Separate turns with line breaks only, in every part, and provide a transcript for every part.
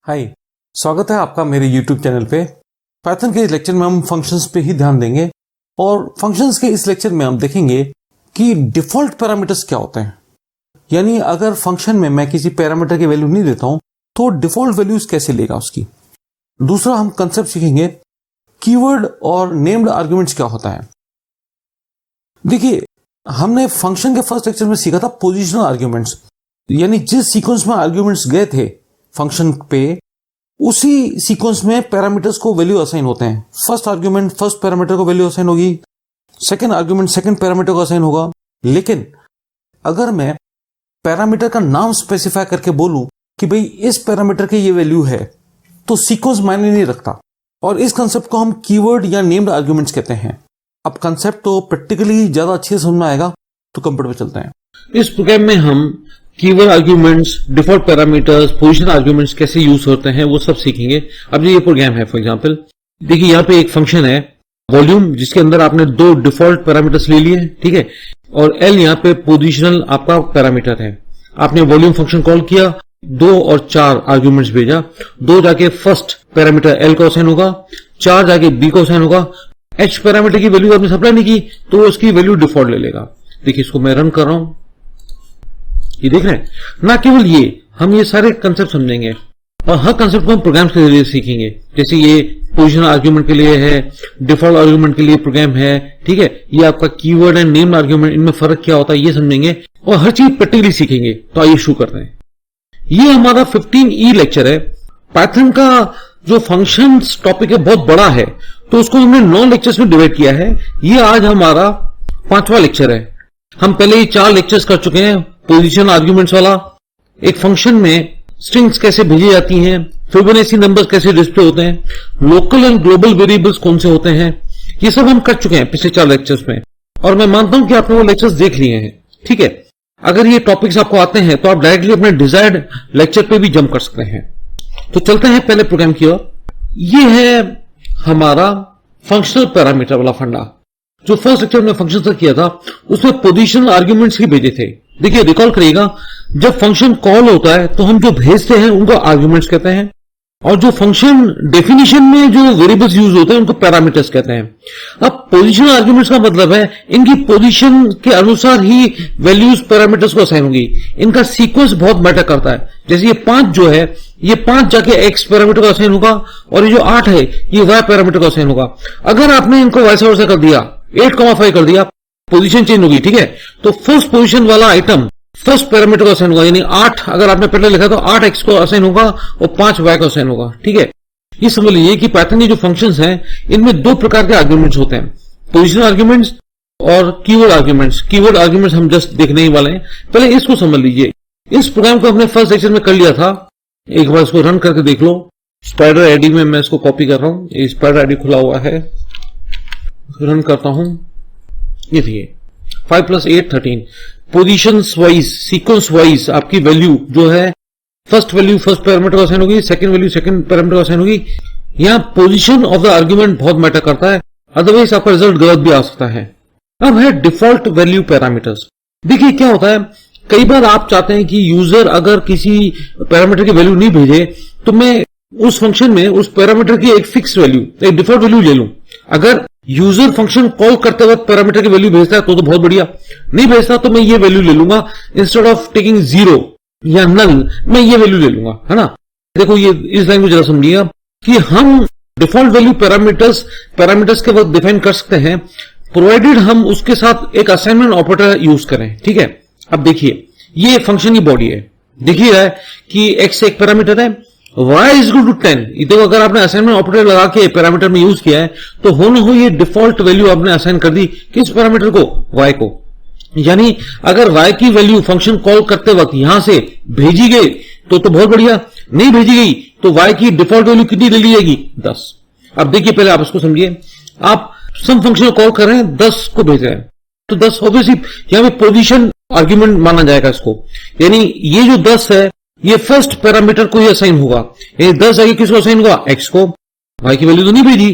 हाय, स्वागत है आपका मेरे YouTube चैनल पे। पाइथन के इस लेक्चर में हम फंक्शंस पे ही ध्यान देंगे और फंक्शंस के इस लेक्चर में हम देखेंगे कि डिफॉल्ट पैरामीटर्स क्या होते हैं। यानी अगर फंक्शन में मैं किसी पैरामीटर की वैल्यू नहीं देता हूं तो डिफॉल्ट वैल्यूज कैसे लेगा उसकी। दूसरा हम कंसेप्ट सीखेंगे कीवर्ड और नेम्ड आर्ग्यूमेंट्स क्या होता है। देखिए, हमने फंक्शन के फर्स्ट लेक्चर में सीखा था पोजिशनल आर्ग्यूमेंट्स, यानी जिस सीक्वेंस में आर्ग्यूमेंट्स गए थे फंक्शन पे उसी सीक्वेंस में पैरामीटर्स को वैल्यू असाइन होते हैं। फर्स्ट आर्ग्यूमेंट फर्स्ट पैरामीटर को वैल्यू असाइन होगी, सेकंड आर्ग्यूमेंट सेकंड पैरामीटर को असाइन होगा। लेकिन अगर मैं पैरामीटर का नाम स्पेसिफाई करके बोलूं कि भाई इस पैरामीटर की ये वैल्यू है तो सीक्वेंस मायने नहीं रखता, और इस कंसेप्ट को हम कीवर्ड या नेम्ड आर्ग्यूमेंट्स कहते हैं। अब कंसेप्ट तो प्रैक्टिकली ज्यादा अच्छे से समझ में आएगा, तो कंप्यूटर पे चलते हैं।
इस प्रोग्राम में हम keyword arguments, default parameters, position arguments कैसे यूज होते हैं वो सब सीखेंगे। अब ये प्रोग्राम है, फॉर एग्जांपल देखिए यहाँ पे एक फंक्शन है वॉल्यूम, जिसके अंदर आपने दो डिफॉल्ट पैरामीटर्स ले लिए, ठीक है, और एल यहाँ पे पोजिशनल आपका पैरामीटर है। आपने वॉल्यूम फंक्शन कॉल किया, 2 और 4 आर्ग्यूमेंट्स भेजा, 2 जाके फर्स्ट पैरामीटर एल को असाइन होगा, 4 जाके बी को असाइन होगा। एच पैरामीटर की वैल्यू आपने सप्लाई नहीं की तो उसकी वैल्यू डिफॉल्ट ले लेगा। देखिए इसको मैं रन कर रहा हूं, ये देख रहे हैं ना। केवल ये हम ये सारे कंसेप्ट समझेंगे और हर कंसेप्ट को हम प्रोग्राम्स के जरिए सीखेंगे। जैसे ये पोजिशन आर्ग्यूमेंट के लिए है, डिफॉल्ट आर्ग्यूमेंट के लिए प्रोग्राम है, ठीक है। ये आपका कीवर्ड एंड नेम्ड आर्ग्यूमेंट, इनमें फर्क क्या होता है ये समझेंगे और हर चीज प्रैक्टिकली सीखेंगे। तो आइए शुरू करते हैं। ये हमारा 15E लेक्चर है। पाइथन का जो फंक्शंस टॉपिक है बहुत बड़ा है, तो उसको हमने 9 लेक्चर्स में डिवाइड किया है। ये आज हमारा 5वां लेक्चर है। हम पहले ही 4 लेक्चर्स कर चुके हैं। पोजीशन आर्ग्यूमेंट्स वाला, एक फंक्शन में स्ट्रिंग्स कैसे भेजी जाती हैं, फिबोनाची नंबर्स कैसे डिस्प्ले होते हैं, लोकल एंड ग्लोबल वेरिएबल्स कौन से होते हैं, ये सब हम कर चुके हैं पिछले 4 लेक्चर्स में। और मैं मानता हूं कि आपने वो लेक्चर्स देख लिए हैं, ठीक है। अगर ये टॉपिक्स आपको आते हैं तो आप डायरेक्टली अपने डिजायर्ड लेक्चर पे भी जंप कर सकते हैं। तो चलते हैं पहले प्रोग्राम की ओर। ये है हमारा फंक्शनल पैरामीटर वाला फंडा। जो फर्स्ट लेक्चर में फंक्शन से किया था उसमें पोजिशनल आर्ग्यूमेंट्स ही भेजे थे। देखिए रिकॉल करिएगा, जब फंक्शन कॉल होता है तो हम जो भेजते हैं उनको आर्ग्यूमेंट्स कहते हैं, और जो फंक्शन डेफिनेशन में जो वेरिएबल्स यूज होते हैं उनको पैरामीटर्स कहते हैं। अब पोजिशनल आर्ग्यूमेंट्स का मतलब है इनकी पोजीशन के अनुसार ही वैल्यूज पैरामीटर्स को असाइन होंगी। इनका सीक्वेंस बहुत मैटर करता है। जैसे ये 5 जो है, ये 5 जाके एक्स पैरामीटर को असाइन होगा, और ये जो 8 है ये वाई पैरामीटर को असाइन होगा। अगर आपने इनको वाइस वर्सा कर दिया, 8,5 कर दिया, पोजीशन चेंज होगी, ठीक है। तो फर्स्ट पोजीशन वाला आइटम फर्स्ट पैरामीटर को असाइन होगा, यानी 8 अगर आपने पहले लिखा तो 8 एक्स को असाइन होगा और 5 वाई को असाइन होगा, ठीक है। ये समझ लीजिए कि पाइथन के जो फंक्शंस हैं इनमें 2 प्रकार के आर्ग्यूमेंट्स होते हैं, पोजिशनल आर्ग्यूमेंट्स और कीवर्ड आर्ग्यूमेंट्स। कीवर्ड आर्ग्यूमेंट्स हम जस्ट देखने ही वाले हैं, पहले इसको समझ लीजिए। इस प्रोग्राम को हमने फर्स्ट लेक्चर में कर लिया था, एक बार इसको रन करके देख लो। स्पाइडर आईडी में मैं इसको कॉपी कर रहा हूं, ये स्पाइडर आईडी खुला हुआ है, रन करता हूं। ये देखिए 5 + 8 13। पोजीशन वाइज, सीक्वेंस वाइज आपकी वैल्यू जो है, फर्स्ट वैल्यू फर्स्ट पैरामीटर को असाइन होगी, सेकंड वैल्यू सेकंड पैरामीटर को असाइन होगी। यहां पोजीशन ऑफ द आर्ग्यूमेंट बहुत मैटर करता है, अदरवाइज आपका रिजल्ट गलत भी आ सकता है। अब है डिफॉल्ट वैल्यू पैरामीटर्स। देखिए क्या होता है, कई बार आप चाहते हैं कि यूजर अगर किसी पैरामीटर की वैल्यू नहीं भेजे तो मैं उस फंक्शन में उस पैरामीटर की एक फिक्स वैल्यू, एक डिफॉल्ट वैल्यू ले लूं। अगर यूजर फंक्शन कॉल करते वक्त पैरामीटर की वैल्यू भेजता है तो बहुत बढ़िया, नहीं भेजता तो मैं ये वैल्यू ले लूंगा। इंस्टेड ऑफ टेकिंग 0 या नल मैं ये वैल्यू ले लूंगा, है ना। देखो ये इस लाइन को जरा समझिएगा कि हम डिफॉल्ट वैल्यू पैरामीटर्स के वक्त डिफाइन कर सकते हैं, प्रोवाइडेड हम उसके साथ एक असाइनमेंट ऑपरेटर यूज करें, ठीक है। अब देखिए ये फंक्शन की बॉडी है, देखिए कि x एक पैरामीटर है, y = 10। देखो अगर आपने असाइनमेंट ऑपरेटर लगा के पैरामीटर में यूज किया है तो हो न हो ये डिफॉल्ट वैल्यू आपने असाइन कर दी किस पैरामीटर को, y को। यानी अगर y की वैल्यू फंक्शन कॉल करते वक्त यहां से भेजी गई तो बहुत बढ़िया, नहीं भेजी गई तो y की डिफॉल्ट वैल्यू कितनी ले ली जाएगी, 10। अब देखिए पहले आप इसको समझिए, आप सम फंक्शन कॉल कर रहे हैं, 10 को भेज रहे हैं, तो 10 ऑब्वियसली यहां पे पोजीशन आर्ग्यूमेंट माना जाएगा इसको। यानी ये जो 10 है ये फर्स्ट पैरामीटर को ही असाइन होगा, ये 10 जाके किसको असाइन होगा, एक्स को। वाई की वैल्यू तो नहीं भेजी।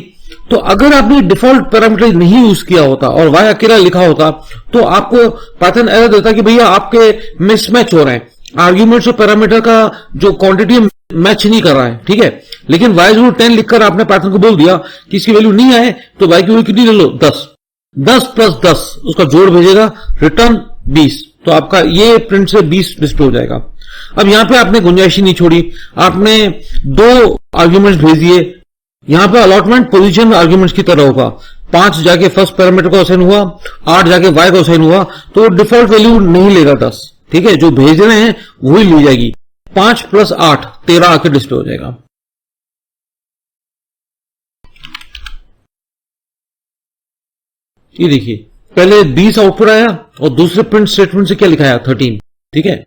तो अगर आपने डिफॉल्ट पैरामीटर नहीं यूज किया होता और वाई अकेला लिखा होता तो आपको पाइथन एरर देता कि भैया आपके मिसमैच हो रहे हैं, आर्ग्यूमेंट्स और पैरामीटर का जो क्वांटिटी मैच नहीं कर रहा है, ठीक है। लेकिन y इक्वल 10 लिखकर आपने पैटर्न को बोल दिया कि इसकी वैल्यू नहीं आए तो y की वैल्यू कितनी ले लो, 10 प्लस 10 उसका जोड़ भेजेगा, रिटर्न 20, तो आपका ये प्रिंट से 20 डिस्प्ले हो जाएगा। अब यहां पे आपने गुंजाइश ही नहीं छोड़ी, आपने 2 आर्ग्यूमेंट्स भेज दिए। यहां पे अलॉटमेंट पोजीशन आर्ग्यूमेंट्स की तरह होगा, 5 जाके फर्स्ट पैरामीटर को असाइन हुआ, 8 जाके y को असाइन हुआ, तो डिफॉल्ट वैल्यू नहीं लेगा 10, ठीक है। जो भेज रहे हैं वही ली जाएगी। 5 प्लस 8 13 आके डिस्प्ले हो जाएगा। ये देखिए, पहले 20 आउटपुट आया और दूसरे प्रिंट स्टेटमेंट से क्या लिखा है, 13, ठीक है।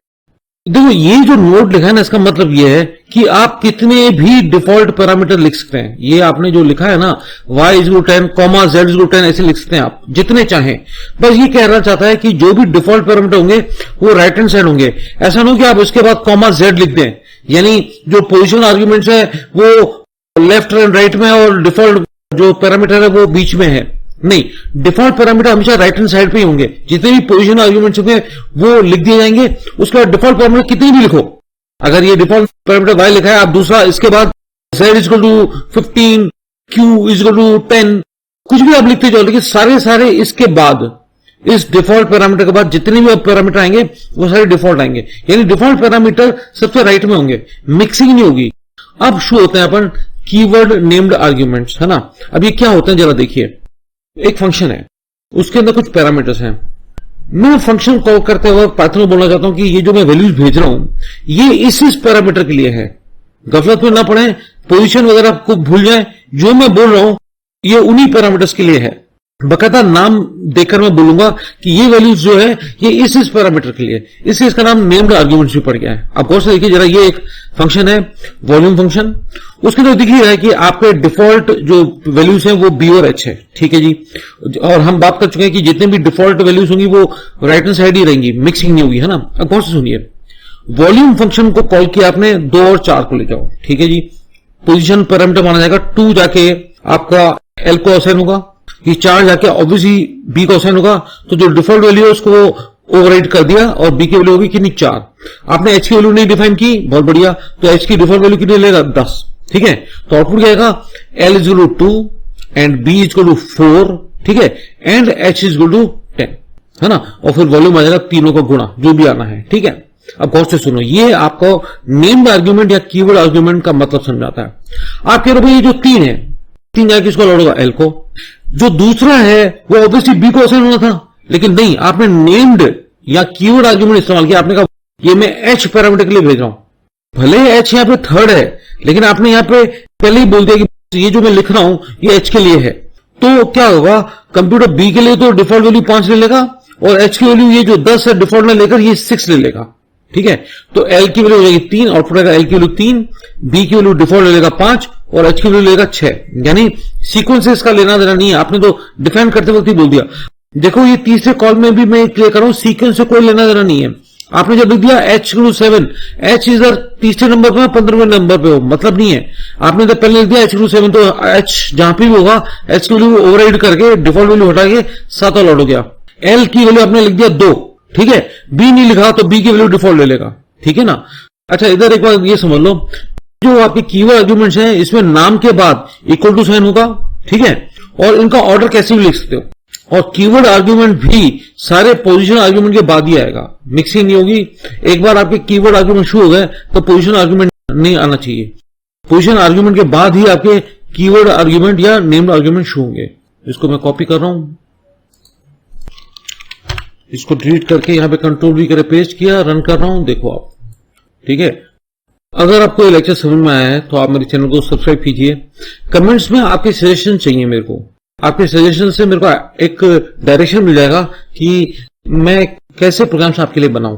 देखो ये जो नोट लिखा है ना, इसका मतलब ये है कि आप कितने भी डिफॉल्ट पैरामीटर लिख सकते हैं। ये आपने जो लिखा है ना, y इक्वल 10, z इक्वल 10, ऐसे लिख सकते हैं आप जितने चाहें। बस ये कहना चाहता है कि जो भी डिफॉल्ट पैरामीटर होंगे वो राइट हैंड साइड होंगे। ऐसा नहीं कि आप उसके बाद z लिख दें, यानी जो पोजिशन आर्ग्यूमेंट्स है वो लेफ्ट एंड राइट में और डिफॉल्ट जो पैरामीटर है वो बीच में है। नहीं, डिफॉल्ट पैरामीटर हमेशा राइट हैंड साइड पे ही होंगे। जितने भी पोजीशन आर्ग्यूमेंट्स होंगे वो लिख दिए जाएंगे। उसके बाद डिफॉल्ट पैरामीटर कितनी भी लिखो, अगर ये डिफॉल्ट पैरामीटर y लिखा है, आप दूसरा इसके बाद z equal to 15, q equal to 10, कुछ भी आप लिखते जाओ, लेकिन सारे इसके बाद, इस डिफॉल्ट पैरामीटर के बाद जितने भी पैरामीटर आएंगे वो सारे डिफॉल्ट आएंगे, यानी डिफॉल्ट पैरामीटर सबसे राइट में होंगे, मिक्सिंग नहीं होगी। अब शुरू होते हैं अपन कीवर्ड नेम्ड आर्ग्यूमेंट्स, है ना। अब ये क्या होते हैं जरा देखिए। एक फंक्शन है, उसके अंदर कुछ पैरामीटर्स हैं। मैं फंक्शन कॉल करते हुए पाइथन को बोलना चाहता हूं कि ये जो मैं वैल्यूज भेज रहा हूं ये इस पैरामीटर के लिए है। गफलत में ना पड़े, पोजीशन वगैरह को भूल जाए, जो मैं बोल रहा हूं ये उन्हीं पैरामीटर्स के लिए है। बकायदा नाम देकर मैं बोलूंगा कि ये वैल्यूज जो है ये इस पैरामीटर के लिए, इससे इसका नाम नेम्ड आर्ग्यूमेंट्स भी पड़ गया है। आप गौर से देखिए जरा, ये एक फंक्शन है वॉल्यूम फंक्शन, उसके अंदर दिख रहा है कि आपके डिफॉल्ट जो वैल्यूज हैं वो बी और एच है, ठीक है जी। और हम बात कर चुके हैं कि जितने भी डिफॉल्ट वैल्यूज होंगी वो राइट हैंड साइड ही रहेंगी, मिक्सिंग नहीं होगी, है ना। अब गौर से सुनिए, वॉल्यूम फंक्शन को कॉल किया आपने 2 और 4 को ले जाओ, ठीक है जी। पोजिशन पैरामीटर माना जाएगा, 2 जाके आपका एल को असाइन होगा, ये 4 जाके ऑब्वियसली बी को असाइन होगा, तो जो डिफॉल्ट वैल्यू है उसको ओवरराइड कर दिया और बी की वैल्यू होगी कितनी, 4। आपने एच की वैल्यू नहीं डिफाइन की, बहुत बढ़िया, तो एच की डिफॉल्ट वैल्यू कितनी लेगा, 10, ठीक है। तो आउटपुट क्या आएगा, L is equal to 2 and B is equal to 4, ठीक है, and H is equal to 10, है ना। और फिर वॉल्यूम आ जाएगा तीनों का गुणा, जो भी आना है, ठीक है। अब गौर से सुनो, ये आपको नेम्ड आर्ग्यूमेंट या कीवर्ड आर्ग्यूमेंट का मतलब समझाता है। आप कह रहे हो भाई ये जो 3 है, 3 जाके इसको लौटोगा एल को, जो दूसरा है वो ऑब्वियसली बी को असाइन होना था, लेकिन नहीं, आपने नेम्ड या कीवर्ड आर्ग्यूमेंट इस्तेमाल किया। आपने कहा ये मैं एच पैरामीटर के लिए भेज रहा हूं, भले एच यहां पे थर्ड है, लेकिन आपने यहां पे पहले ही बोल दिया कि ये जो मैं लिख रहा हूं ये एच के लिए है। तो क्या होगा, कंप्यूटर बी के लिए तो डिफॉल्ट वैल्यू 5 ले लेगा और एच की वैल्यू ये जो 10 है डिफॉल्ट में लेकर ये 6 ले लेगा, ठीक है। तो एल की वैल्यू हो जाएगी 3, आउटपुट आएगा एल की वैल्यू 3, बी की वैल्यू डिफॉल्ट ले लेगा 5 और एच की वैल्यू लेगा 6, यानी सीक्वेंस से इसका लेना देना नहीं है। आपने तो डिफाइन करते वक्त ही बोल दिया। देखो ये तीसरे कॉल में भी मैं क्लियर कर रहा हूं, सीक्वेंस से कोई लेना देना नहीं है। आपने जब लिख दिया एच इक्वल टू 7, एच इधर तीसरे नंबर पे 15वें नंबर पे हो, मतलब नहीं है। आपने जब पहले लिख दिया एच इक्वल टू 7, तो एच जहां पे भी होगा एच की वैल्यू ओवरराइड करके डिफॉल्ट वैल्यू हटा के 7 लौट हो गया। एल की वैल्यू आपने लिख दिया 2, ठीक है, बी नहीं लिखा तो बी की वैल्यू डिफॉल्ट ले लेगा, ठीक है ना। अच्छा, इधर एक बार ये समझ लो, जो आपके कीवर्ड आर्ग्यूमेंट्स हैं इसमें नाम के बाद इक्वल टू साइन होगा, ठीक है, और इनका ऑर्डर कैसे भी लिख सकते हो। और कीवर्ड आर्ग्यूमेंट भी सारे पोजीशन आर्ग्यूमेंट के बाद ही आएगा, मिक्सिंग नहीं होगी। एक बार आपके कीवर्ड आर्ग्यूमेंट शुरू हो गए तो पोजीशन आर्ग्यूमेंट नहीं आना चाहिए, पोजीशन आर्ग्यूमेंट के बाद ही आपके कीवर्ड आर्ग्यूमेंट या नेम्ड आर्ग्यूमेंट शुरू होंगे। इसको मैं कॉपी कर रहा हूं, इसको डिलीट करके यहां पे कंट्रोल भी करे पेस्ट किया, रन कर रहा हूं, देखो आप, ठीक है। अगर आपको ये लेक्चर समझ में आया है तो आप मेरे चैनल को सब्सक्राइब कीजिए। कमेंट्स में आपके सजेशन चाहिए मेरे को, आपके सजेशन से मेरे को एक डायरेक्शन मिल जाएगा कि मैं कैसे प्रोग्राम्स आपके लिए बनाऊं।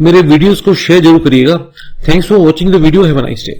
मेरे वीडियोस को शेयर जरूर करिएगा। Thanks for watching the video, have a nice day.